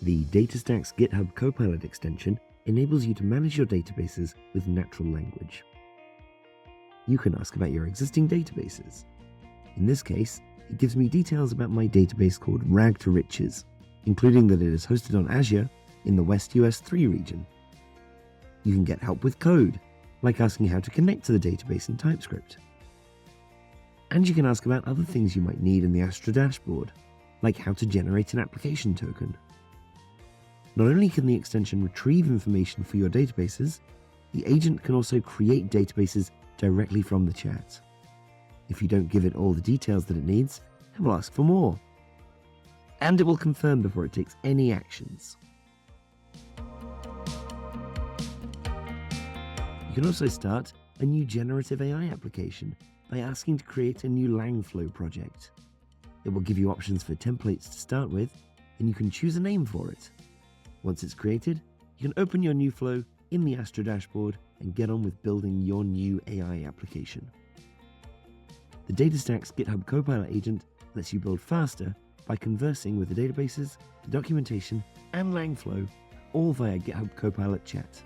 The DataStax GitHub Copilot extension enables you to manage your databases with natural language. You can ask about your existing databases. In this case, it gives me details about my database called Rag to Riches, including that it is hosted on Azure in the West US 3 region. You can get help with code, like asking how to connect to the database in TypeScript. And you can ask about other things you might need in the Astra Dashboard, like how to generate an application token. Not only can the extension retrieve information for your databases, the agent can also create databases directly from the chat. If you don't give it all the details that it needs, it will ask for more. And it will confirm before it takes any actions. You can also start a new generative AI application by asking to create a new Langflow project. It will give you options for templates to start with, and you can choose a name for it. Once it's created, you can open your new flow in the Astra Dashboard and get on with building your new AI application. The DataStax GitHub Copilot agent lets you build faster by conversing with the databases, the documentation, and Langflow, all via GitHub Copilot chat.